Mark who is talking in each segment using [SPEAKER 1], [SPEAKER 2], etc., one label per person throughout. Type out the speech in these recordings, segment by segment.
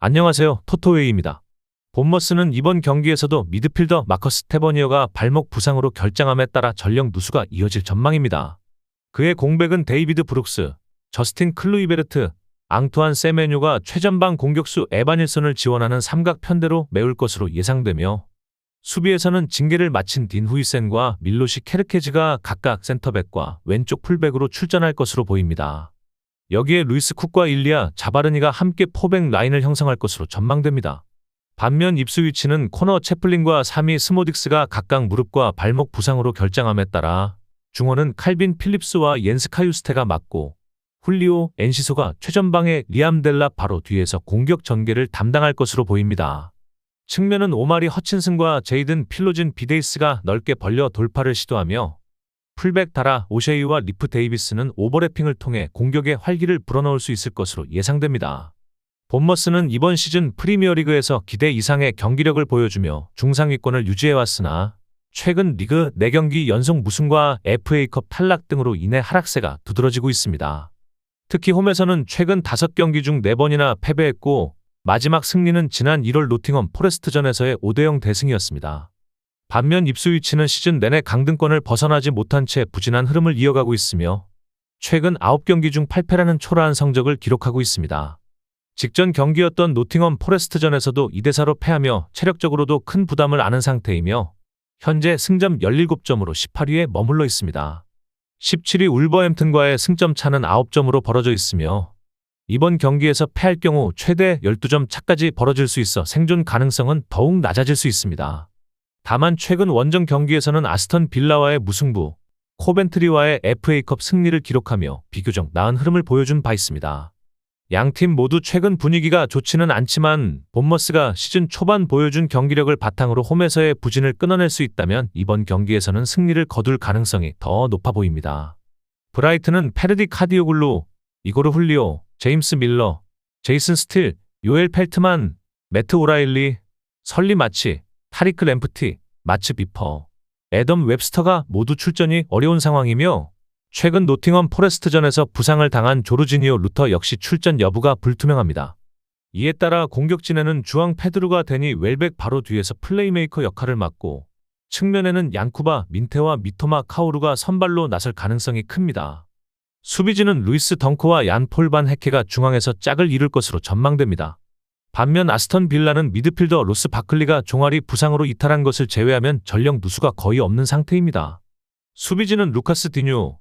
[SPEAKER 1] 안녕하세요. 토토웨이입니다. 본머스는 이번 경기에서도 미드필더 마커스 태버니어가 발목 부상으로 결장함에 따라 전력 누수가 이어질 전망입니다. 그의 공백은 데이비드 브룩스, 저스틴 클루이베르트, 앙투안 세메뉴가 최전방 공격수 에바닐슨을 지원하는 삼각 편대로 메울 것으로 예상되며, 수비에서는 징계를 마친 딘 후이센과 밀로시 케르케즈가 각각 센터백과 왼쪽 풀백으로 출전할 것으로 보입니다. 여기에 루이스 쿡과 일리아 자바르니가 함께 포백 라인을 형성할 것으로 전망됩니다. 반면 입수 위치는 코너 채플린과 3위 스모딕스가 각각 무릎과 발목 부상으로 결장함에 따라 중원은 칼빈 필립스와 옌스 카유스테가 맡고, 훌리오 엔시소가 최전방에 리암 델라 바로 뒤에서 공격 전개를 담당할 것으로 보입니다. 측면은 오마리 허친슨과 제이든 필로진 비데이스가 넓게 벌려 돌파를 시도하며, 풀백 다라 오셰이와 리프 데이비스는 오버래핑을 통해 공격의 활기를 불어넣을 수 있을 것으로 예상됩니다. 본머스는 이번 시즌 프리미어리그에서 기대 이상의 경기력을 보여주며 중상위권을 유지해왔으나, 최근 리그 4경기 연속 무승과 FA컵 탈락 등으로 인해 하락세가 두드러지고 있습니다. 특히 홈에서는 최근 5경기 중 4번이나 패배했고, 마지막 승리는 지난 1월 노팅엄 포레스트전에서의 5대0 대승이었습니다. 반면 입수 위치는 시즌 내내 강등권을 벗어나지 못한 채 부진한 흐름을 이어가고 있으며, 최근 9경기 중 8패라는 초라한 성적을 기록하고 있습니다. 직전 경기였던 노팅엄 포레스트전에서도 2대4로 패하며 체력적으로도 큰 부담을 안은 상태이며, 현재 승점 17점으로 18위에 머물러 있습니다. 17위 울버햄튼과의 승점 차는 9점으로 벌어져 있으며, 이번 경기에서 패할 경우 최대 12점 차까지 벌어질 수 있어 생존 가능성은 더욱 낮아질 수 있습니다. 다만 최근 원정 경기에서는 아스턴 빌라와의 무승부, 코벤트리와의 FA컵 승리를 기록하며 비교적 나은 흐름을 보여준 바 있습니다. 양팀 모두 최근 분위기가 좋지는 않지만 본머스가 시즌 초반 보여준 경기력을 바탕으로 홈에서의 부진을 끊어낼 수 있다면 이번 경기에서는 승리를 거둘 가능성이 더 높아 보입니다. 브라이튼은 페르디 카디오글루, 이고르 훌리오, 제임스 밀러, 제이슨 스틸, 요엘 펠트만, 매트 오라일리, 설리 마치, 타리크 램프티, 마츠 비퍼, 애덤 웹스터가 모두 출전이 어려운 상황이며, 최근 노팅엄 포레스트전에서 부상을 당한 조르지니오 루터 역시 출전 여부가 불투명합니다. 이에 따라 공격진에는 주앙 페드루가 데니 웰백 바로 뒤에서 플레이메이커 역할을 맡고, 측면에는 양쿠바 민테와 미토마 카오루가 선발로 나설 가능성이 큽니다. 수비진은 루이스 덩크와 얀 폴 반 헤케가 중앙에서 짝을 이룰 것으로 전망됩니다. 반면 아스턴 빌라는 미드필더 로스 바클리가 종아리 부상으로 이탈한 것을 제외하면 전력 누수가 거의 없는 상태입니다. 수비진은 루카스 디뉴,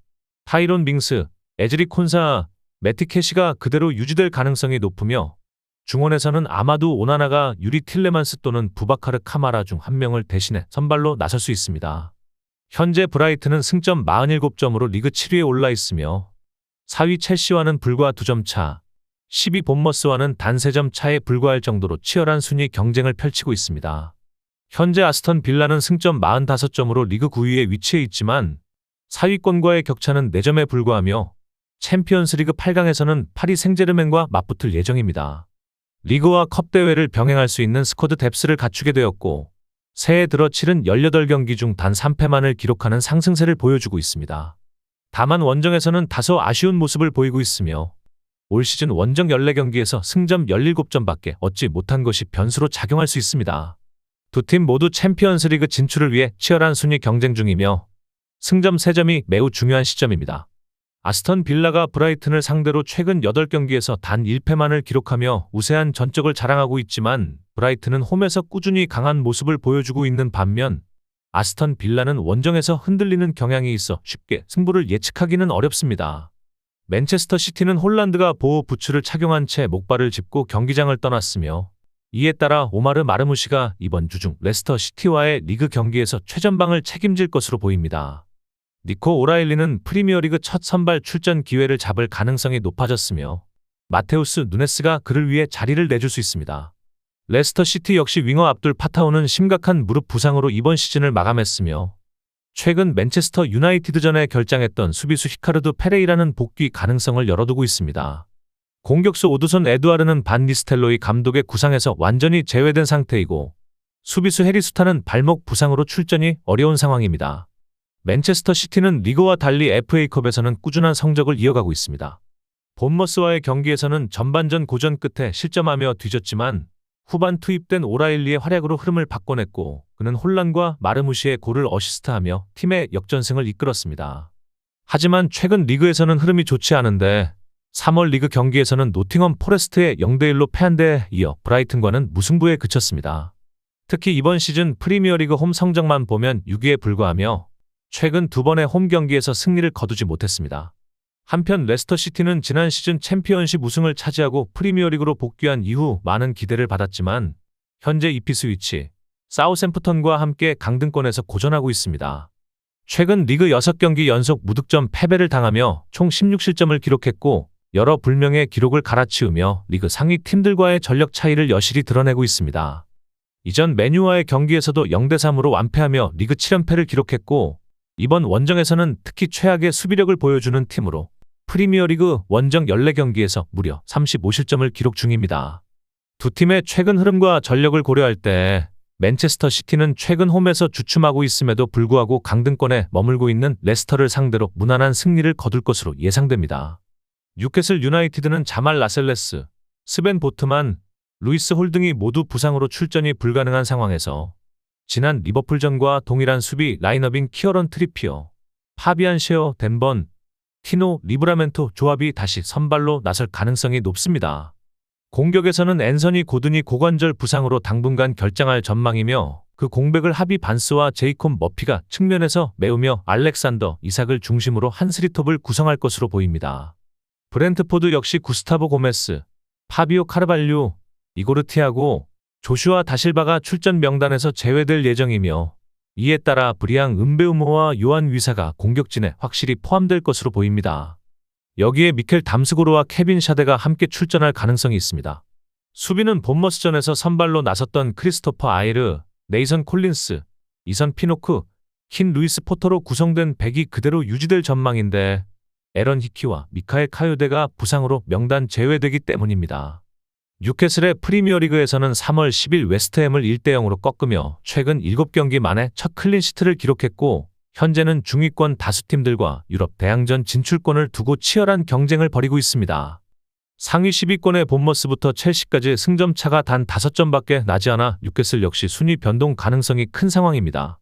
[SPEAKER 1] 타이론 밍스, 에즈리 콘사, 매티 캐시가 그대로 유지될 가능성이 높으며, 중원에서는 아마두 오나나가 유리 틸레만스 또는 부바카르 카마라 중 한 명을 대신해 선발로 나설 수 있습니다. 현재 브라이튼은 승점 47점으로 리그 7위에 올라 있으며, 4위 첼시와는 불과 2점 차, 10위 본머스와는 단 3점 차에 불과할 정도로 치열한 순위 경쟁을 펼치고 있습니다. 현재 아스턴 빌라는 승점 45점으로 리그 9위에 위치해 있지만 4위권과의 격차는 4점에 불과하며, 챔피언스리그 8강에서는 파리 생제르맹과 맞붙을 예정입니다. 리그와 컵 대회를 병행할 수 있는 스쿼드 뎁스를 갖추게 되었고, 새해 들어 치른 18경기 중 단 3패만을 기록하는 상승세를 보여주고 있습니다. 다만 원정에서는 다소 아쉬운 모습을 보이고 있으며, 올 시즌 원정 14경기에서 승점 17점밖에 얻지 못한 것이 변수로 작용할 수 있습니다. 두 팀 모두 챔피언스리그 진출을 위해 치열한 순위 경쟁 중이며, 승점 3점이 매우 중요한 시점입니다. 아스턴 빌라가 브라이튼을 상대로 최근 8경기에서 단 1패만을 기록하며 우세한 전적을 자랑하고 있지만, 브라이튼은 홈에서 꾸준히 강한 모습을 보여주고 있는 반면, 아스턴 빌라는 원정에서 흔들리는 경향이 있어 쉽게 승부를 예측하기는 어렵습니다. 맨체스터 시티는 홀란드가 보호 부츠를 착용한 채 목발을 짚고 경기장을 떠났으며, 이에 따라 오마르 마르무시가 이번 주 중 레스터 시티와의 리그 경기에서 최전방을 책임질 것으로 보입니다. 니코 오라일리는 프리미어리그 첫 선발 출전 기회를 잡을 가능성이 높아졌으며, 마테우스 누네스가 그를 위해 자리를 내줄 수 있습니다. 레스터 시티 역시 윙어 압둘 파타우는 심각한 무릎 부상으로 이번 시즌을 마감했으며, 최근 맨체스터 유나이티드전에 결장했던 수비수 히카르두 페레이라는 복귀 가능성을 열어두고 있습니다. 공격수 오드손 에두아르는 반 니스텔로이 감독의 구상에서 완전히 제외된 상태이고, 수비수 해리수타는 발목 부상으로 출전이 어려운 상황입니다. 맨체스터 시티는 리그와 달리 FA컵에서는 꾸준한 성적을 이어가고 있습니다. 본머스와의 경기에서는 전반전 고전 끝에 실점하며 뒤졌지만 후반 투입된 오라일리의 활약으로 흐름을 바꿔냈고 그는 혼란과 마르무시의 골을 어시스트하며 팀의 역전승을 이끌었습니다. 하지만 최근 리그에서는 흐름이 좋지 않은데 3월 리그 경기에서는 노팅엄 포레스트의 0대1로 패한 데 이어 브라이튼과는 무승부에 그쳤습니다. 특히 이번 시즌 프리미어리그 홈 성적만 보면 6위에 불과하며 최근 2번의 홈 경기에서 승리를 거두지 못했습니다. 한편 레스터시티는 지난 시즌 챔피언십 우승을 차지하고 프리미어리그로 복귀한 이후 많은 기대를 받았지만 현재 이피스위치, 사우샘프턴과 함께 강등권에서 고전하고 있습니다. 최근 리그 6경기 연속 무득점 패배를 당하며 총 16실점을 기록했고 여러 불명의 기록을 갈아치우며 리그 상위 팀들과의 전력 차이를 여실히 드러내고 있습니다. 이전 맨유와의 경기에서도 0대3으로 완패하며 리그 7연패를 기록했고 이번 원정에서는 특히 최악의 수비력을 보여주는 팀으로 프리미어리그 원정 14경기에서 무려 35실점을 기록 중입니다. 두 팀의 최근 흐름과 전력을 고려할 때 맨체스터 시티는 최근 홈에서 주춤하고 있음에도 불구하고 강등권에 머물고 있는 레스터를 상대로 무난한 승리를 거둘 것으로 예상됩니다. 뉴캐슬 유나이티드는 자말 라셀레스, 스벤 보트만, 루이스 홀 등이 모두 부상으로 출전이 불가능한 상황에서 지난 리버풀전과 동일한 수비 라인업인 키어런 트리피어, 파비안 셰어 덴번, 티노 리브라멘토 조합이 다시 선발로 나설 가능성이 높습니다. 공격에서는 앤서니 고든이 고관절 부상으로 당분간 결장할 전망이며 그 공백을 하비 반스와 제이콥 머피가 측면에서 메우며 알렉산더 이삭을 중심으로 한 스리톱을 구성할 것으로 보입니다. 브렌트포드 역시 구스타보 고메스, 파비오 카르발류, 이고르 티아고, 조슈아 다실바가 출전 명단에서 제외될 예정이며 이에 따라 브리앙 은베우모와 요한 위사가 공격진에 확실히 포함될 것으로 보입니다. 여기에 미켈 담스고르와 케빈 샤데가 함께 출전할 가능성이 있습니다. 수비는 본머스전에서 선발로 나섰던 크리스토퍼 아이르, 네이선 콜린스, 이선 피노크, 킨 루이스 포터로 구성된 백이 그대로 유지될 전망인데 에런 히키와 미카엘 카요데가 부상으로 명단 제외되기 때문입니다. 뉴캐슬의 프리미어리그에서는 3월 10일 웨스트햄을 1대0으로 꺾으며 최근 7경기 만에 첫 클린시트를 기록했고 현재는 중위권 다수 팀들과 유럽 대항전 진출권을 두고 치열한 경쟁을 벌이고 있습니다. 상위 10위권의 본머스부터 첼시까지 승점 차가 단 5점밖에 나지 않아 뉴캐슬 역시 순위 변동 가능성이 큰 상황입니다.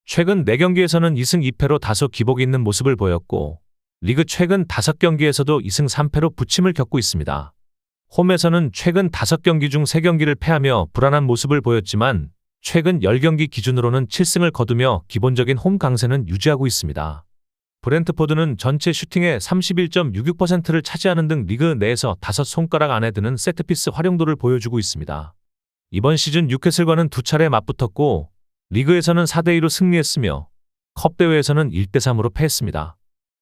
[SPEAKER 1] 최근 4경기에서는 2승 2패로 다소 기복이 있는 모습을 보였고 리그 최근 5경기에서도 2승 3패로 부침을 겪고 있습니다. 홈에서는 최근 5경기 중 3경기를 패하며 불안한 모습을 보였지만 최근 10경기 기준으로는 7승을 거두며 기본적인 홈 강세는 유지하고 있습니다. 브렌트포드는 전체 슈팅의 31.66%를 차지하는 등 리그 내에서 5손가락 안에 드는 세트피스 활용도를 보여주고 있습니다. 이번 시즌 뉴캐슬과는 2차례 맞붙었고 리그에서는 4대2로 승리했으며 컵대회에서는 1대3으로 패했습니다.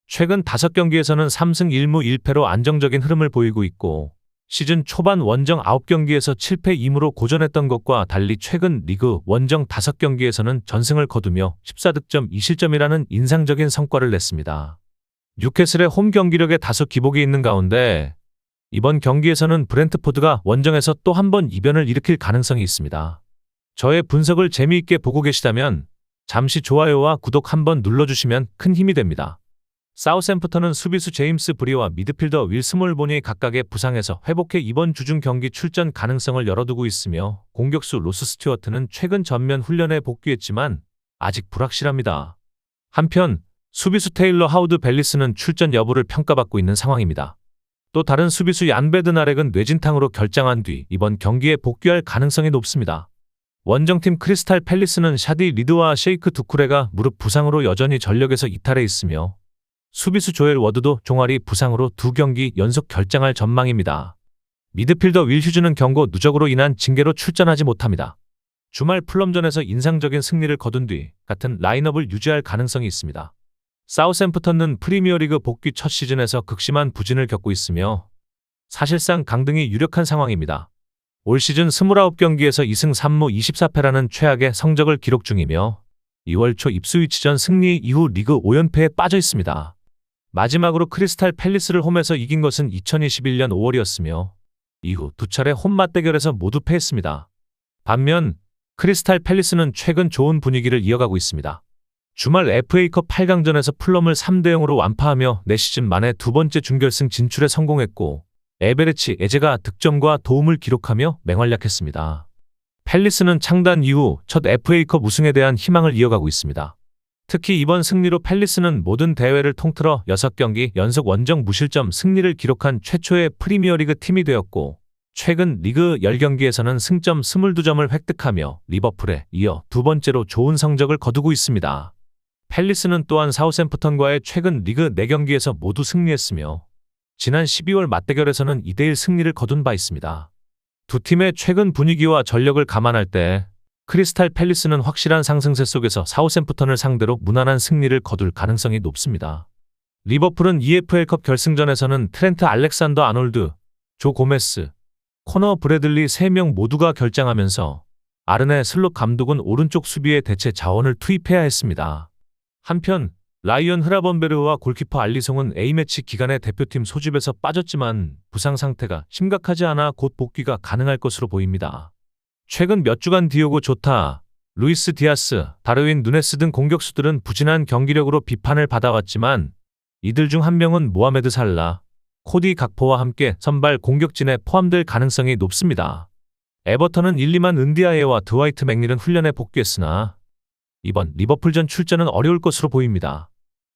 [SPEAKER 1] 최근 5경기에서는 3승 1무 1패로 안정적인 흐름을 보이고 있고 시즌 초반 원정 9경기에서 7패 2무로 고전했던 것과 달리 최근 리그 원정 5경기에서는 전승을 거두며 14득점 2실점이라는 인상적인 성과를 냈습니다. 뉴캐슬의 홈 경기력에 다소 기복이 있는 가운데 이번 경기에서는 브렌트포드가 원정에서 또 한 번 이변을 일으킬 가능성이 있습니다. 저의 분석을 재미있게 보고 계시다면 잠시 좋아요와 구독 한번 눌러주시면 큰 힘이 됩니다. 사우샘프턴은 수비수 제임스 브리와 미드필더 윌 스몰본이 각각의 부상에서 회복해 이번 주중 경기 출전 가능성을 열어두고 있으며 공격수 로스 스튜어트는 최근 전면 훈련에 복귀했지만 아직 불확실합니다. 한편 수비수 테일러 하우드 벨리스는 출전 여부를 평가받고 있는 상황입니다. 또 다른 수비수 얀 베드나렉은 뇌진탕으로 결장한 뒤 이번 경기에 복귀할 가능성이 높습니다. 원정팀 크리스탈 팰리스는 샤디 리드와 셰이크 두쿠레가 무릎 부상으로 여전히 전력에서 이탈해 있으며 수비수 조엘 워드도 종아리 부상으로 2경기 연속 결장할 전망입니다. 미드필더 윌 휴즈는 경고 누적으로 인한 징계로 출전하지 못합니다. 주말 풀럼전에서 인상적인 승리를 거둔 뒤 같은 라인업을 유지할 가능성이 있습니다. 사우샘프턴은 프리미어리그 복귀 첫 시즌에서 극심한 부진을 겪고 있으며 사실상 강등이 유력한 상황입니다. 올 시즌 29경기에서 2승 3무 24패라는 최악의 성적을 기록 중이며 2월 초 입스위치전 승리 이후 리그 5연패에 빠져 있습니다. 마지막으로 크리스탈 팰리스를 홈에서 이긴 것은 2021년 5월이었으며 이후 2차례 홈 맞대결에서 모두 패했습니다. 반면 크리스탈 팰리스는 최근 좋은 분위기를 이어가고 있습니다. 주말 FA컵 8강전에서 풀럼을 3대0으로 완파하며 4시즌 만에 두 번째 준결승 진출에 성공했고 에베레치 에제가 득점과 도움을 기록하며 맹활약했습니다. 팰리스는 창단 이후 첫 FA컵 우승에 대한 희망을 이어가고 있습니다. 특히 이번 승리로 팰리스는 모든 대회를 통틀어 6경기 연속 원정 무실점 승리를 기록한 최초의 프리미어리그 팀이 되었고 최근 리그 10경기에서는 승점 22점을 획득하며 리버풀에 이어 두 번째로 좋은 성적을 거두고 있습니다. 팰리스는 또한 사우샘프턴과의 최근 리그 4경기에서 모두 승리했으며 지난 12월 맞대결에서는 2대1 승리를 거둔 바 있습니다. 두 팀의 최근 분위기와 전력을 감안할 때 크리스탈 팰리스는 확실한 상승세 속에서 사우샘프턴을 상대로 무난한 승리를 거둘 가능성이 높습니다. 리버풀은 EFL컵 결승전에서는 트렌트 알렉산더 아놀드, 조 고메스, 코너 브래들리 3명 모두가 결장하면서 아르네 슬롯 감독은 오른쪽 수비에 대체 자원을 투입해야 했습니다. 한편 라이언 흐라번베르와 골키퍼 알리송은 A매치 기간에 대표팀 소집에서 빠졌지만 부상 상태가 심각하지 않아 곧 복귀가 가능할 것으로 보입니다. 최근 몇 주간 디오고 조타, 루이스 디아스, 다르윈 누네스 등 공격수들은 부진한 경기력으로 비판을 받아왔지만 이들 중 한 명은 모하메드 살라, 코디 각포와 함께 선발 공격진에 포함될 가능성이 높습니다. 에버턴은 1-2만 은디아예와 드와이트 맥닐은 훈련에 복귀했으나 이번 리버풀전 출전은 어려울 것으로 보입니다.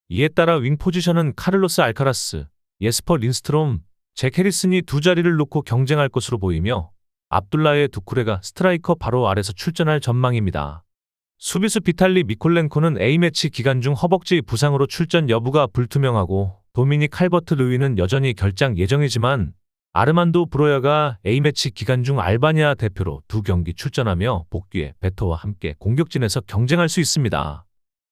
[SPEAKER 1] 이에 따라 윙 포지션은 카를로스 알카라스, 예스퍼 린스트롬, 잭 해리슨이 두 자리를 놓고 경쟁할 것으로 보이며 압둘라의 두쿠레가 스트라이커 바로 아래서 출전할 전망입니다. 수비수 비탈리 미콜렌코는 A매치 기간 중 허벅지 부상으로 출전 여부가 불투명하고 도미닉 칼버트 르위는 여전히 결장 예정이지만 아르만도 브로야가 A매치 기간 중 알바니아 대표로 2경기 출전하며 복귀해 베토와 함께 공격진에서 경쟁할 수 있습니다.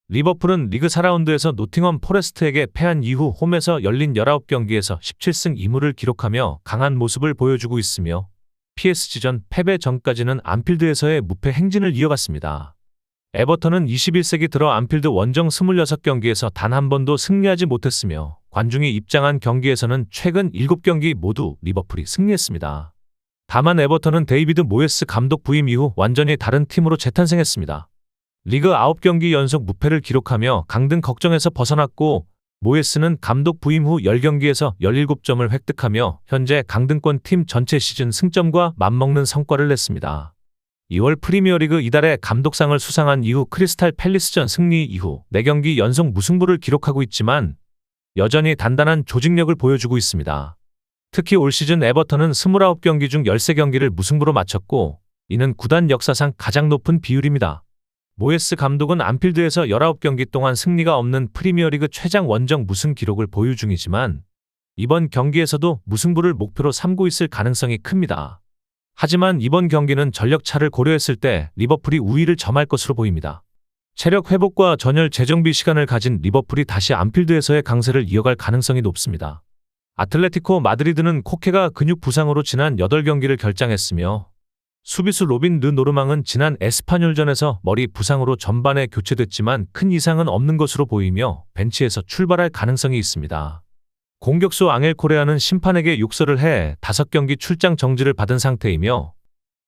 [SPEAKER 1] 리버풀은 리그 4라운드에서 노팅엄 포레스트에게 패한 이후 홈에서 열린 19경기에서 17승 2무를 기록하며 강한 모습을 보여주고 있으며 PSG전 패배 전까지는 안필드에서의 무패 행진을 이어갔습니다. 에버턴은 21세기 들어 안필드 원정 26경기에서 단 한 번도 승리하지 못했으며 관중이 입장한 경기에서는 최근 7경기 모두 리버풀이 승리했습니다. 다만 에버턴은 데이비드 모예스 감독 부임 이후 완전히 다른 팀으로 재탄생했습니다. 리그 9경기 연속 무패를 기록하며 강등 걱정에서 벗어났고 모예스는 감독 부임 후 10경기에서 17점을 획득하며 현재 강등권 팀 전체 시즌 승점과 맞먹는 성과를 냈습니다. 2월 프리미어리그 이달에 감독상을 수상한 이후 크리스탈 팰리스전 승리 이후 4경기 연속 무승부를 기록하고 있지만 여전히 단단한 조직력을 보여주고 있습니다. 특히 올 시즌 에버턴은 29경기 중 13경기를 무승부로 마쳤고 이는 구단 역사상 가장 높은 비율입니다. 모예스 감독은 안필드에서 19경기 동안 승리가 없는 프리미어리그 최장 원정 무승 기록을 보유 중이지만 이번 경기에서도 무승부를 목표로 삼고 있을 가능성이 큽니다. 하지만 이번 경기는 전력 차를 고려했을 때 리버풀이 우위를 점할 것으로 보입니다. 체력 회복과 전열 재정비 시간을 가진 리버풀이 다시 안필드에서의 강세를 이어갈 가능성이 높습니다. 아틀레티코 마드리드는 코케가 근육 부상으로 지난 8경기를 결장했으며 수비수 로빈 르 노르망은 지난 에스파뇰전에서 머리 부상으로 전반에 교체됐지만 큰 이상은 없는 것으로 보이며 벤치에서 출발할 가능성이 있습니다. 공격수 앙헬 코레아는 심판에게 욕설을 해 5경기 출장 정지를 받은 상태이며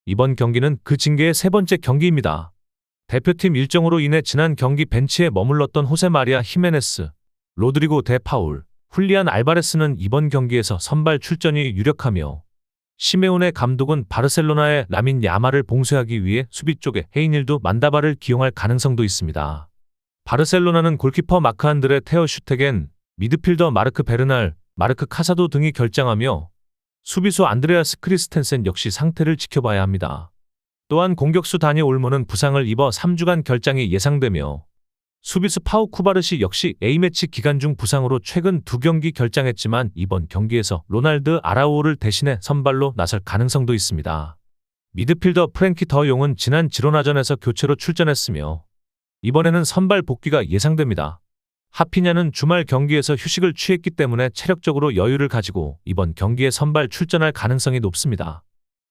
[SPEAKER 1] 이번 경기는 그 징계의 3번째 경기입니다. 대표팀 일정으로 인해 지난 경기 벤치에 머물렀던 호세 마리아 히메네스, 로드리고 데 파울, 훌리안 알바레스는 이번 경기에서 선발 출전이 유력하며 시메오네 감독은 바르셀로나의 라민 야말을 봉쇄하기 위해 수비 쪽에 헤이닐도 만다바를 기용할 가능성도 있습니다. 바르셀로나는 골키퍼 마크 안드레 테어 슈테겐, 미드필더 마르크 베르날, 마르크 카사도 등이 결장하며 수비수 안드레아스 크리스텐센 역시 상태를 지켜봐야 합니다. 또한 공격수 다니 올모는 부상을 입어 3주간 결장이 예상되며 수비수 파우 쿠바르시 역시 A매치 기간 중 부상으로 최근 2경기 결장했지만 이번 경기에서 로날드 아라우오를 대신해 선발로 나설 가능성도 있습니다. 미드필더 프랭키 더 용은 지난 지로나전에서 교체로 출전했으며 이번에는 선발 복귀가 예상됩니다. 하피냐는 주말 경기에서 휴식을 취했기 때문에 체력적으로 여유를 가지고 이번 경기에 선발 출전할 가능성이 높습니다.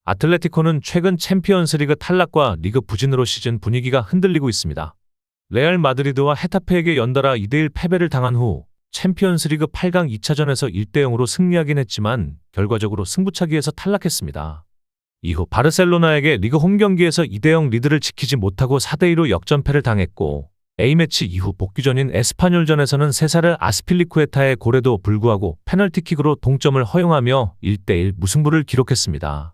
[SPEAKER 1] 아틀레티코는 최근 챔피언스리그 탈락과 리그 부진으로 시즌 분위기가 흔들리고 있습니다. 레알 마드리드와 헤타페에게 연달아 2대1 패배를 당한 후 챔피언스리그 8강 2차전에서 1대0으로 승리하긴 했지만 결과적으로 승부차기에서 탈락했습니다. 이후 바르셀로나에게 리그 홈경기에서 2대0 리드를 지키지 못하고 4대2로 역전패를 당했고 A매치 이후 복귀전인 에스파뇰전에서는 세사르 아스필리쿠에타의 골에도 불구하고 페널티킥으로 동점을 허용하며 1대1 무승부를 기록했습니다.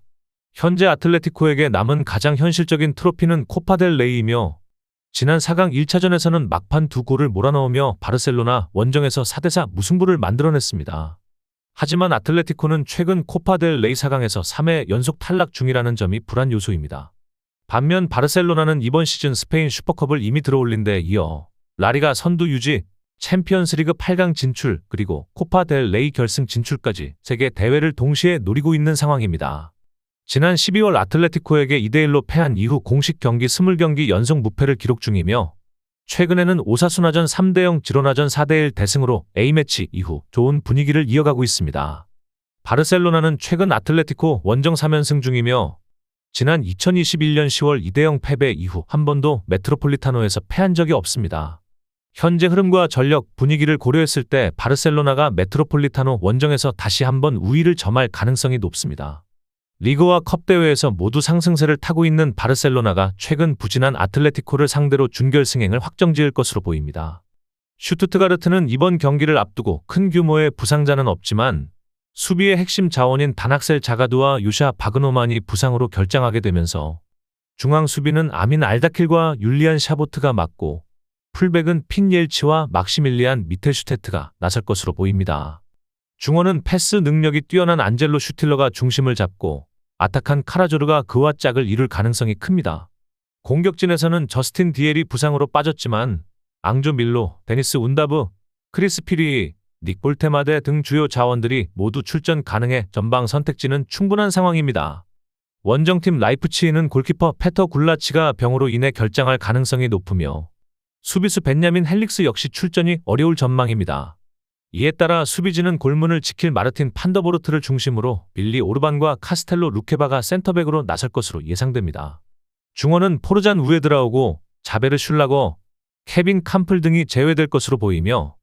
[SPEAKER 1] 현재 아틀레티코에게 남은 가장 현실적인 트로피는 코파델 레이이며 지난 4강 1차전에서는 막판 2골을 몰아넣으며 바르셀로나 원정에서 4대4 무승부를 만들어냈습니다. 하지만 아틀레티코는 최근 코파델 레이 4강에서 3회 연속 탈락 중이라는 점이 불안 요소입니다. 반면 바르셀로나는 이번 시즌 스페인 슈퍼컵을 이미 들어올린 데 이어 라리가 선두 유지, 챔피언스리그 8강 진출, 그리고 코파델 레이 결승 진출까지 3개 대회를 동시에 노리고 있는 상황입니다. 지난 12월 아틀레티코에게 2대1로 패한 이후 공식 경기 20경기 연속 무패를 기록 중이며 최근에는 오사수나전 3대0, 지로나전 4대1 대승으로 A매치 이후 좋은 분위기를 이어가고 있습니다. 바르셀로나는 최근 아틀레티코 원정 3연승 중이며 지난 2021년 10월 2대0 패배 이후 한 번도 메트로폴리타노에서 패한 적이 없습니다. 현재 흐름과 전력, 분위기를 고려했을 때 바르셀로나가 메트로폴리타노 원정에서 다시 한번 우위를 점할 가능성이 높습니다. 리그와 컵 대회에서 모두 상승세를 타고 있는 바르셀로나가 최근 부진한 아틀레티코를 상대로 준결승행을 확정지을 것으로 보입니다. 슈투트가르트는 이번 경기를 앞두고 큰 규모의 부상자는 없지만 수비의 핵심 자원인 단악셀 자가두와 유샤 바그노만이 부상으로 결장하게 되면서 중앙 수비는 아민 알다킬과 율리안 샤보트가 맡고 풀백은 핀 옐치와 막시밀리안 미텔슈테트가 나설 것으로 보입니다. 중원은 패스 능력이 뛰어난 안젤로 슈틸러가 중심을 잡고 아타칸 카라조르가 그와 짝을 이룰 가능성이 큽니다. 공격진에서는 저스틴 디엘이 부상으로 빠졌지만 앙조 밀로, 데니스 운다브, 크리스 피리, 닉 볼테마데 등 주요 자원들이 모두 출전 가능해 전방 선택지는 충분한 상황입니다. 원정팀 라이프치히는 골키퍼 페터 굴라치가 병으로 인해 결장할 가능성이 높으며 수비수 벤야민 헬릭스 역시 출전이 어려울 전망입니다. 이에 따라 수비진은 골문을 지킬 마르틴 판더보르트를 중심으로 빌리 오르반과 카스텔로 루케바가 센터백으로 나설 것으로 예상됩니다. 중원은 포르잔 우에드라오고 자베르 슐라거, 케빈 캄플 등이 제외될 것으로 보이며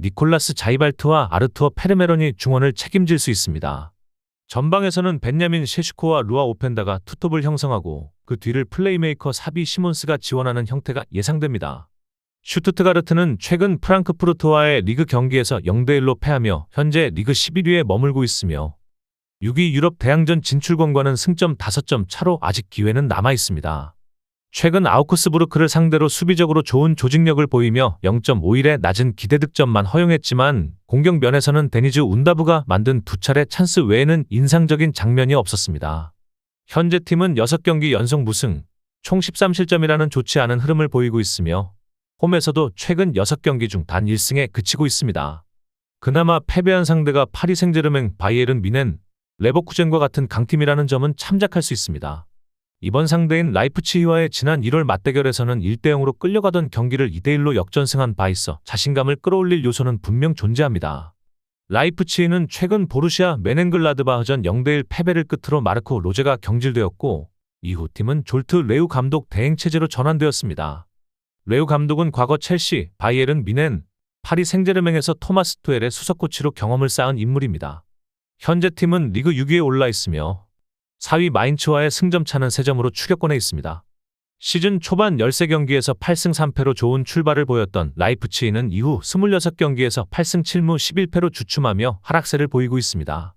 [SPEAKER 1] 니콜라스 자이발트와 아르투어 페르메론이 중원을 책임질 수 있습니다. 전방에서는 벤야민 셰슈코와 루아 오펜다가 투톱을 형성하고 그 뒤를 플레이메이커 사비 시몬스가 지원하는 형태가 예상됩니다. 슈투트가르트는 최근 프랑크푸르트와의 리그 경기에서 0대1로 패하며 현재 리그 11위에 머물고 있으며 6위 유럽 대항전 진출권과는 승점 5점 차로 아직 기회는 남아 있습니다. 최근 아우크스부르크를 상대로 수비적으로 좋은 조직력을 보이며 0.51의 낮은 기대 득점만 허용했지만 공격 면에서는 데니즈 운다브가 만든 2차례 찬스 외에는 인상적인 장면이 없었습니다. 현재 팀은 6경기 연속 무승, 총 13실점이라는 좋지 않은 흐름을 보이고 있으며 홈에서도 최근 6경기 중 단 1승에 그치고 있습니다. 그나마 패배한 상대가 파리 생제르맹, 바이에른 뮌헨, 레버쿠젠과 같은 강팀이라는 점은 참작할 수 있습니다. 이번 상대인 라이프치히와의 지난 1월 맞대결에서는 1대0으로 끌려가던 경기를 2대1로 역전승한 바 있어 자신감을 끌어올릴 요소는 분명 존재합니다. 라이프치히는 최근 보루시아 메넨글라드바흐전 0대1 패배를 끝으로 마르코 로제가 경질되었고 이후 팀은 졸트 레우 감독 대행체제로 전환되었습니다. 레우 감독은 과거 첼시, 바이에른 뮌헨, 파리 생제르맹에서 토마스 투엘의 수석 코치로 경험을 쌓은 인물입니다. 현재 팀은 리그 6위에 올라 있으며 4위 마인츠와의 승점 차는 3점으로 추격권에 있습니다. 시즌 초반 13경기에서 8승 3패로 좋은 출발을 보였던 라이프치히는 이후 26경기에서 8승 7무 11패로 주춤하며 하락세를 보이고 있습니다.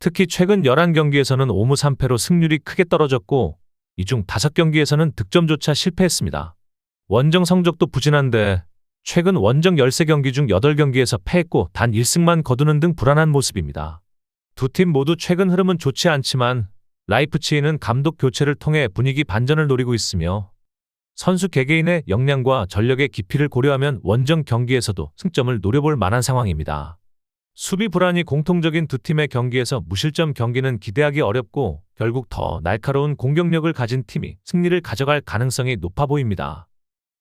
[SPEAKER 1] 특히 최근 11경기에서는 5무 3패로 승률이 크게 떨어졌고 이 중 5경기에서는 득점조차 실패했습니다. 원정 성적도 부진한데 최근 원정 13경기 중 8경기에서 패했고 단 1승만 거두는 등 불안한 모습입니다. 두 팀 모두 최근 흐름은 좋지 않지만 라이프치히는 감독 교체를 통해 분위기 반전을 노리고 있으며 선수 개개인의 역량과 전력의 깊이를 고려하면 원정 경기에서도 승점을 노려볼 만한 상황입니다. 수비 불안이 공통적인 두 팀의 경기에서 무실점 경기는 기대하기 어렵고 결국 더 날카로운 공격력을 가진 팀이 승리를 가져갈 가능성이 높아 보입니다.